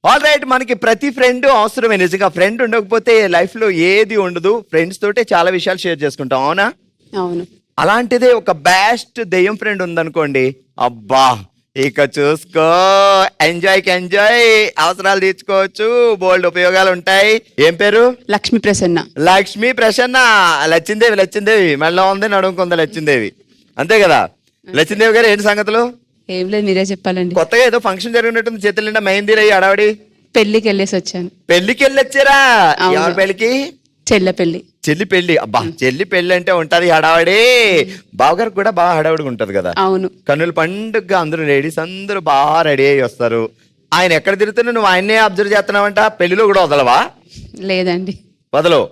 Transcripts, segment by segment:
All right, మనకి ప్రతి friend అవసరమే. నిజంగా ఫ్రెండ్ ఉండకపోతే లైఫ్ లో ఏది ఉండదు. ఫ్రెండ్స్ తోటే చాలా విషయాలు షేర్ చేసుకుంటాం, అవునా? అవును. అలాంటిదే ఒక బెస్ట్ దెయ్యం ఫ్రెండ్ ఉందనుకోండి, అబ్బా ఇక చూసుకో, ఎంజాయ్ అవసరాలు తీర్చుకోవచ్చు, బోల్డ్ ఉపయోగాలు ఉంటాయి. ఏం పేరు? లక్ష్మీ ప్రసన్న. లక్ష్మీ ప్రసన్న. లచ్చిందేవి మెళ్ళ ఉంది, నడుముకుంది లచ్చిందేవి, అంతే కదా? లచ్చిందేవి గారు, ఏంటి సంగతులు? ఏం లేదు, మీరే చెప్పాలండి. కొత్తగా ఏదో ఫంక్షన్ జరిగినట్టుంది, చేతుల నిండా మెహందీలు అయ్యి హడావిడి. పెళ్లికి వెళ్ళేసి వచ్చాను. పెళ్లికి వెళ్ళొచ్చారా? అవును. ఎవరి పెళ్లికి? చెల్ల పెళ్లి. చెల్లి పెళ్లి. అబ్బా, చెల్లి పెళ్లి అంటే ఉంటది హడావడి. బావగారు కూడా బాగా హడావుడిగా ఉంటది కదా. అవును. కన్నుల పండుగగా అందరూ లేడీస్ అందరూ బాగా రెడీ అయ్యి వస్తారు. ఆయన ఎక్కడ తిరుగుతున్నా నువ్వు ఆయన్నే అబ్జర్వ్ చేస్తున్నావంట. పెళ్లిలో కూడా వదలవా? లేదండి. వదలవు.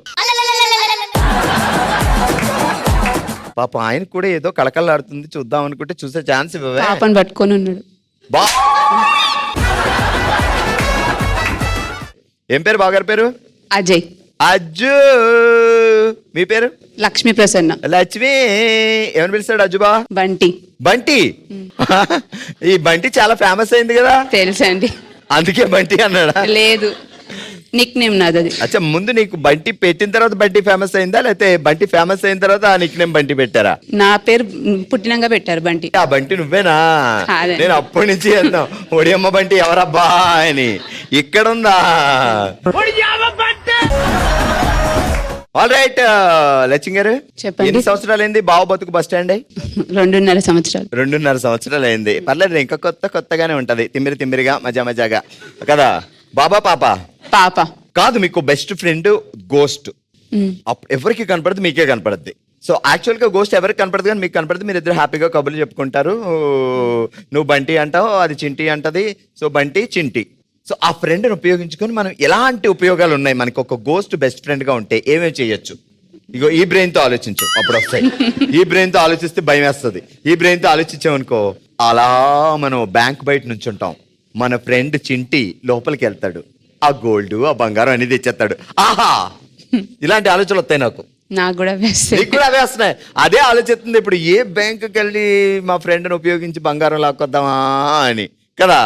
పాప ఆయన కూడా ఏదో కళకళలాడుతుంది, చూద్దాం అనుకుంటే చూసే ఛాన్స్ ఇవ్వవే? పాపని పట్టుకొని ఉన్నాడు. బా ఏం పేరు బావగారి పేరు? అజయ్. అజ్జు. మీ పేరు? లక్ష్మీ ప్రసన్న. లక్ష్మి. ఏమని పిలుస్తాడు అజ్జుబా? బంటి. బంటి. ఈ బంటి చాలా ఫేమస్ అయింది కదా. తెలుసండి. అందుకే బంటి అన్నాడా? లేదు, నిక్ నేమ్ నాది అది. అచ్చా, ముందు నీకు బంటి పెట్టిన తర్వాత బంటి ఫేమస్ అయిందా, లేకపోతే బంటి ఫేమస్ అయిన తర్వాత ఆ నిక్ నేమ్ బంటి పెట్టారా? నా పేరు పుట్టినంగా పెట్టారు బంటి. ఆ బంటి నువ్వేనా? కాదండి. నేను అప్పటి నుంచి వెళ్తాం ఒడియమ్మ బంటి ఎవరబ్బా అని. ఇక్కడుందా? ఆల్ రైట్, లక్ష్మి గారు చెప్పండి. ఎన్ని సంవత్సరాలు అయింది బావ బతుకు బస్ స్టాండ్ అయ్యి? 2.5 సంవత్సరాలు. 2.5 సంవత్సరాలు అయింది. పర్లేదు, ఇంకా కొత్తగానే ఉంటది, తిమ్మిరిగా మజాగా కదా. బాబా పాప? పాప. కాదు, మీకు బెస్ట్ ఫ్రెండ్ గోస్ట్. ఎవరికి కనపడదు, మీకే కనపడద్ది. సో యాక్చువల్ గా గోస్ట్ ఎవరికి కనపడదు కానీ మీకు కనపడదు. మీరు ఇద్దరు హ్యాపీగా కబుర్లు చెప్పుకుంటారు. నువ్వు బంటి అంటావు, అది చింటి అంటది. సో బంటి చింటి. సో ఆ ఫ్రెండ్ని ఉపయోగించుకొని మనం ఎలాంటి ఉపయోగాలు ఉన్నాయి మనకి ఒక గోస్ట్ బెస్ట్ ఫ్రెండ్ గా ఉంటే ఏమేమి చేయొచ్చు? ఇగో ఈ బ్రెయిన్ తో ఆలోచించు, అప్పుడు వస్తాయి. ఈ బ్రెయిన్ తో ఆలోచిస్తే భయం వేస్తుంది. ఈ బ్రెయిన్ తో ఆలోచించామనుకో, అలా మనం బ్యాంక్ బయట నుంచి ఉంటాం, మన ఫ్రెండ్ చింటి లోపలికి వెళ్తాడు, ఆ గోల్డ్ ఆ బంగారం అనేది తెచ్చేస్తాడు. ఆహా, ఇలాంటి ఆలోచనలు వస్తాయి నాకు. నాకు కూడా వేస్తాయి. నీకు కూడా అవే వస్తున్నాయి. అదే ఆలోచిస్తుంది ఇప్పుడు, ఏ బ్యాంకుకి వెళ్ళి మా ఫ్రెండ్ని ఉపయోగించి బంగారం లాక్కొద్దామా అని కదా.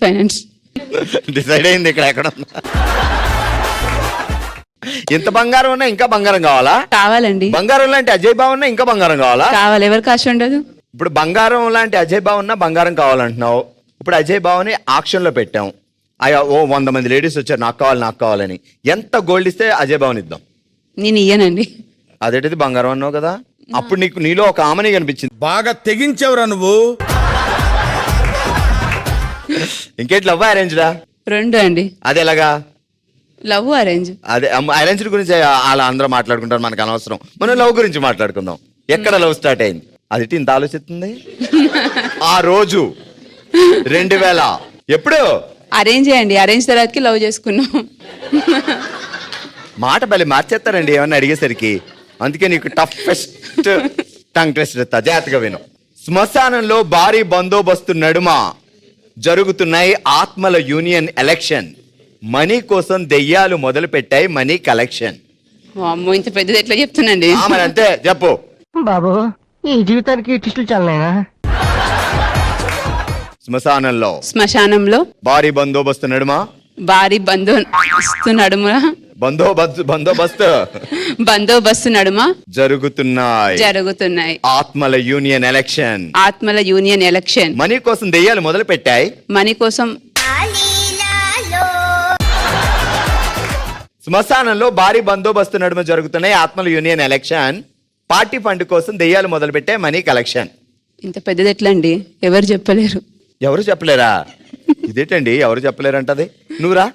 ఫైనాన్స్ డిసైడ్ అయింది ఇక్కడ ఎక్కడ ఉందా. ఇంత బంగారం ఉన్నా ఇంకా బంగారం కావాలా? కావాలండి. బంగారం లాంటి అజయ్ బావ ఉన్నా ఇంకా బంగారం కావాలా? కావాలి, ఎవరికి ఆశ ఉండదు. ఇప్పుడు బంగారం లాంటి అజయ్ బావ ఉన్నా బంగారం కావాలంటున్నావు. ఇప్పుడు అజయ్ బావని ఆక్షన్ లో పెట్టాం. అయ్యా, 100 మంది లేడీస్ వచ్చారు, నాకు కావాలని. ఎంత గోల్డ్ ఇస్తే అజయ్ బావని ఇద్దాం? నేను ఇయ్యనండి. అదేంటిది బంగారం అన్నావు కదా. అప్పుడు నీలో ఒక ఆమెని కనిపించింది. బాగా తెగించేవరా నువ్వు. ఇంకేంటి, లవ్ అరేంజ్డా? 2 అండి. అది ఎలాగా? Love arrange. అదే అరేంజ్ గురించి అలా అందరూ మాట్లాడుకుంటారు, మనకు అనవసరం. మనం లవ్ గురించి మాట్లాడుకుందాం. ఎక్కడ లవ్ స్టార్ట్ అయింది? అది ఇంత ఆలోచిస్తుంది. ఆ రోజు 2000 ఎప్పుడు? అరేంజ్ చేయండి. అరేంజ్ తర్వాతకి లవ్ చేసుకున్నాం. మాట బలి మార్చేస్తారండి ఏమన్నా అడిగేసరికి. అందుకే నీకు టఫెస్ట్ టంగ్ ట్విస్టర్ జాగ్రత్తగా విను. శ్మశానంలో భారీ బందోబస్తు నడుమ జరుగుతున్నాయి ఆత్మల యూనియన్ ఎలక్షన్. మనీ కోసం దెయ్యాలు మొదలు పెట్టాయి మనీ కలెక్షన్. అమ్మో, ఇంత పెద్దది ఎట్లా చెప్తున్నాండి? మరి అంతే చెప్పు బాబు. ఈ జీవితానికి టిస్టులు చాలనా? శ్మశానంలో భారీ బందోబస్తు నడుమ బందోబస్తు నడుమ జరుగుతున్నాయి ఆత్మల యూనియన్ ఎలక్షన్. మనీ కోసం దెయ్యాలు మొదలు పెట్టాయి. శ్మశానంలో భారీ బందోబస్తు నడుమ జరుగుతున్నాయి ఆత్మల యూనియన్ ఎలక్షన్. పార్టీ ఫండ్ కోసం దెయ్యాలు మొదలు పెట్టాయి మనీ కలెక్షన్. ఇంత పెద్దది ఎట్లా అండి? ఎవరు చెప్పలేరు. ఎవరు చెప్పలేరా? ఇదేంటండి ఎవరు చెప్పలేరంటది? నువ్వురా.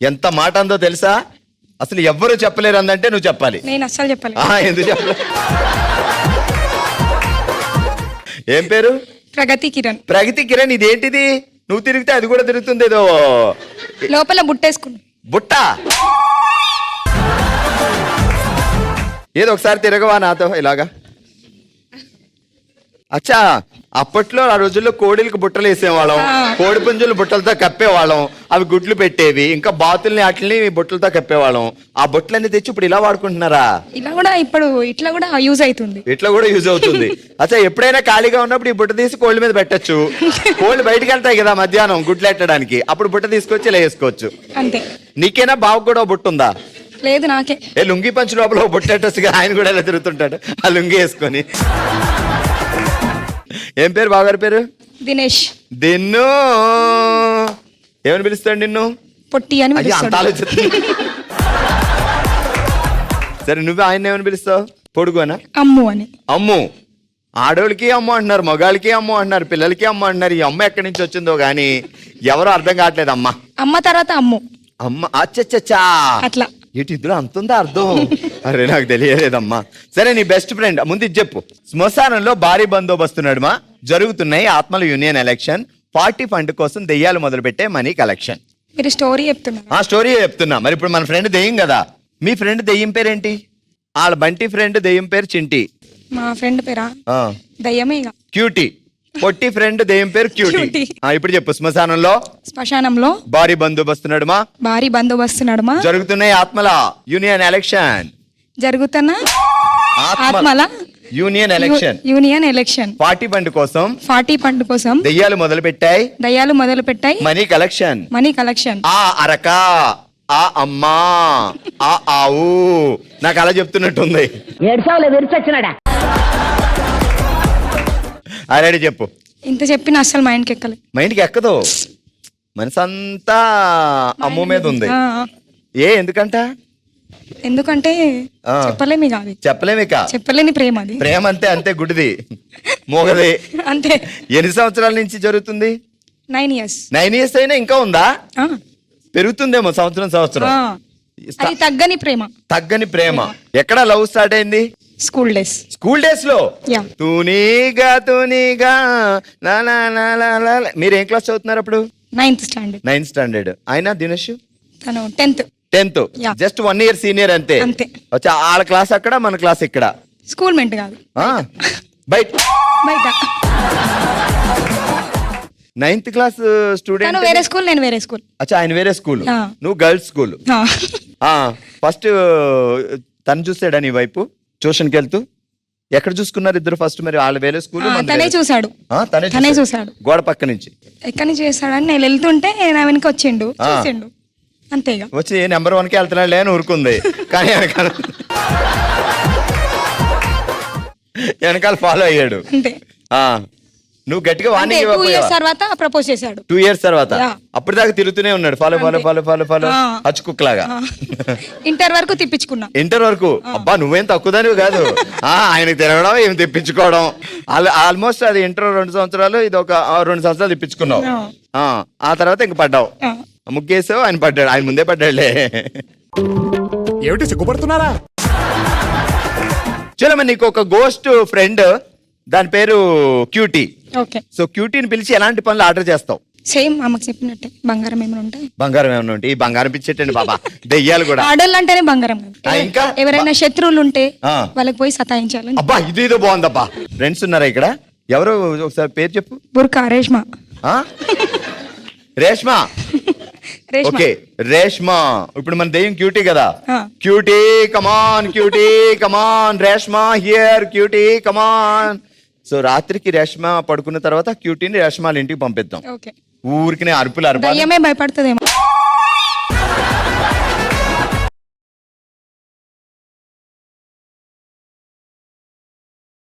ఎంత మాట అందో తెలుసా? అసలు ఎవ్వరు చెప్పలేరు అందంటే నువ్వు చెప్పాలి. నేను అస్సలు చెప్పలేదు. ఎందుకు చెప్పలేదు? ఏం పేరు? ప్రగతి కిరణ్. ఇదేంటిది? నువ్వు తిరిగితే అది కూడా తిరుగుతుంది. ఏదో లోపల బుట్టేసుకున్నా. బుట్ట ఏదో ఒకసారి తిరగవా నాతో ఇలాగా? అచ్చా, అప్పట్లో ఆ రోజుల్లో కోడిలకు బుట్టలు వేసేవాళ్ళం, కోడి పుంజులు బుట్టలతో కప్పేవాళ్ళం, అవి గుడ్లు పెట్టేవి, ఇంకా బాతుల్ని వాటిని బుట్టలతో కప్పేవాళ్ళం. ఆ బుట్టలన్నీ తెచ్చి ఇప్పుడు ఇలా వాడుకుంటున్నారా? ఇలా కూడా ఇప్పుడు ఇట్లా కూడా యూజ్ అవుతుంది. ఇట్లా కూడా యూజ్ అవుతుంది. అచ్చా, ఎప్పుడైనా ఖాళీగా ఉన్నప్పుడు ఈ బుట్ట తీసి కోళ్ళ మీద పెట్టచ్చు. కోళ్ళు బయటికి వెళ్తాయి కదా మధ్యాహ్నం గుడ్లు ఎట్టడానికి, అప్పుడు బుట్ట తీసుకొచ్చి ఇలా వేసుకోవచ్చు. అంతే. నీకేనా బావకు కూడా ఓ బుట్ట ఉందా? లేదు నాకే. ఏ లుంగి పంచి లోపల ఓ బుట్ట ఎట్టొచ్చుగా, ఆయన కూడా ఇలా తిరుగుతుంటాడు ఆ లుంగి వేసుకొని. ఏం పేరు బావగారి పేరు? దినేష్. నిన్ను ఏమని పిలుస్తాడు? నిన్ను పొట్టి అని అది అంత పిలుస్తాడు. ఆలోచిస్తుంది. సరే, నువ్వు ఆయన ఏమని పిలుస్తావు? పొడుగునా? అమ్ము అని. అమ్ము. ఆడోళ్ళకి అమ్మ అంటున్నారు, మగాళ్ళకి అమ్మ అంటున్నారు, పిల్లలకి అమ్మ అంటున్నారు. ఈ అమ్మ ఎక్కడి నుంచి వచ్చిందో గానీ ఎవరో అర్థం కావట్లేదు. అమ్మ అమ్మ తర్వాత అమ్ము. అమ్మ అచ్చచ్చచ్చా, అట్లా. ఇటు ఇందులో అంతుందా అర్థం? అరే నాకు తెలియలేదమ్మా. సరే, నీ బెస్ట్ ఫ్రెండ్ ముందు ఇది చెప్పు. శ్మశానంలో భారీ బందోబస్తు నడుమ జరుగుతున్నాయి ఆత్మల యూనియన్ ఎలక్షన్. పార్టీ ఫండ్ కోసం దెయ్యాలు మొదలుపెట్టే మనీ కలెక్షన్. మీరు స్టోరీ చెప్తున్నారు. ఆ స్టోరీ చెప్తున్నా. మరి ఇప్పుడు మన ఫ్రెండ్ దెయ్యం కదా. మీ ఫ్రెండ్ దెయ్యం పేరేంటి? వాళ్ళ బంటి ఫ్రెండ్ దెయ్యం పేరు చింటి. మా ఫ్రెండ్ పేరా ఆ దయ్యమే ఇక. క్యూటీ. పొట్టి ఫ్రెండ్ దెయ్యం పేరు క్యూటీ. క్యూటీ. ఇప్పుడు చెప్పు. శ్మశానంలో శ్మశానంలో భారీ బందోబస్తు నడుమ భారీ బందోబస్తు నడుమ జరుగుతున్నాయి ఆత్మల యూనియన్ ఎలక్షన్. జరుగుతున్న ఆత్మల union election. Union election. Party fund కోసం పార్టీ ఫండ్ కోసం దెయ్యాలు మొదలు పెట్టాయి దయ్యాలు మొదలు పెట్టాయి మనీ కలెక్షన్. Money collection. ఆ అరక, ఆ అమ్మా, ఆ ఆవు, నాకు అలా చెప్తున్నట్టుంది. అరెడీ చెప్పు. ఇంత చెప్పిన అసలు మైండ్కి ఎక్కలే. మైండ్కి ఎక్కదు. మనసంతా అమ్ము మీద ఉంది. ఆ, ఎందుకంట? ఎందుకంటే ఆ. చెప్పలేమి కాదు. చెప్పలేమిక. చెప్పలేని ప్రేమ అది. ప్రేమ అంతే, అంతే గుడిది, మోగది. అంతే. ఎన్ని సంవత్సరాల నుంచి జరుగుతుంది? 9 years. 9 years అయినా ఇంకా ఉందా? ఆ, పెరుగుతుందేమో సంవత్సరం. ఆ. అది తగ్గని ప్రేమ. తగ్గని ప్రేమ. ఎక్కడ లవ్ స్టార్ట్ అయింది? School days. స్కూల్ డేస్ లో. యా. తూనీగా లా లా లా లా లా లా. మీరు ఏం క్లాస్ చదువుతున్నారు అప్పుడు? 9th standard. 9th standard. ఆయన దినేష్ తను 10th. 10th. Yeah. Just 1 year senior అంతే. అంతే. వచ్చా వాళ్ళ క్లాస్ అక్కడ, మన క్లాస్ ఇక్కడ. స్కూల్ మెంట్ కాదు, ఆ, బయట. బయట. 9th క్లాస్ తను స్టూడెంట్. వేరే స్కూల్, నేను వేరే స్కూల్. అచ్చా, ఆయన వేరే స్కూల్, ఆ. నువ్వు గర్ల్స్ స్కూల్. ఆ. ఫస్ట్ తను చూసాడా నీ వైపు ట్యూషన్కి వెళ్తూ? ఎక్కడ చూసుకున్నారు ఇద్దరు ఫస్ట్? మరి వాళ్ళ వేరే స్కూల్, తనే చూసాడు. తనే చూసాడు. గోడ పక్క నుంచి. ఎక్కడి నుంచి చేస్తాడని నేను వెళ్తుంటే నా వెనక వచ్చిండు, చూసిండు, అంతేగా. వచ్చి నెంబర్ 1కి వెళ్తున్నాడులే అని ఊరుకుంది. కానీ వెనకాల ఫాలో అయ్యాడు. అంతే. నువ్వు గట్టిగా వార్నింగ్ 2 years తర్వాత ప్రపోజ్ చేశాడు. 2 years తర్వాత. యా. అప్పుడు దాకా తిరుగుతూనే ఉన్నాడు, follow follow follow follow follow, ఆ. హచ్ కుక్ లాగా. ఇంటర్ వరకు తిప్పించుకున్నా. ఇంటర్ వరకు. అబ్బా, నువ్వేం తక్కువదానివి కాదు. ఆయనకు తిరగడం, ఏమి తెప్పించుకోవడం. ఆల్మోస్ట్ అది ఇంటర్ 2 సంవత్సరాలు, ఇది ఒక 2 సంవత్సరాలు తెప్పించుకున్నావు. ఆ తర్వాత ఇంక పడ్డావు. ఆ. ముగ్గేసావు, ఆయన పడ్డాడు. ఆయన ముందే పడ్డాడులే. ఏమిటి సిగ్గుపడుతున్నారా? చలో, మరి నీకు ఒక గోస్ట్ ఫ్రెండ్, దాని పేరు క్యూటీ. ఓకే. సో క్యూటీని పిలిచి ఎలాంటి పనులు ఆర్డర్ చేస్తావు? సేమ్ అమ్మకి చెప్పినట్టే. బంగారం ఏమైనా ఉంటాయి. బంగారం ఏమైనా ఉంటే ఈ బంగారం పిచ్చేటండి బాబా. దెయ్యాలు కూడా. ఆడోళ్ళు అంటేనే బంగారం కాదు. ఇంకా? ఎవరైనా శత్రువులు ఉంటే ఆ. వాళ్ళకి పోయి సతాయించాలని. అబ్బా, ఇదేదో బాగుందబ్బా. ఫ్రెండ్స్ ఉన్నారా ఇక్కడ? ఎవరు? ఒకసారి పేరు చెప్పు. బుర్కా రేష్మా. ఆ? రేష్మా. రేష్మా. ఓకే, రేష్మా. ఇప్పుడు మన దెయ్యం క్యూటీ కదా. ఆ. Cutie come on, cutie come on, Reshma here, cutie come on. So రాత్రికి రేష్మా పడుకున్న తర్వాత క్యూటీని రేష్మాల ఇంటికి పంపిద్దాం. ఓకే. ఊరికి అరుపులు అరపాలి. దయ్యమే భయపడుతుందేమో.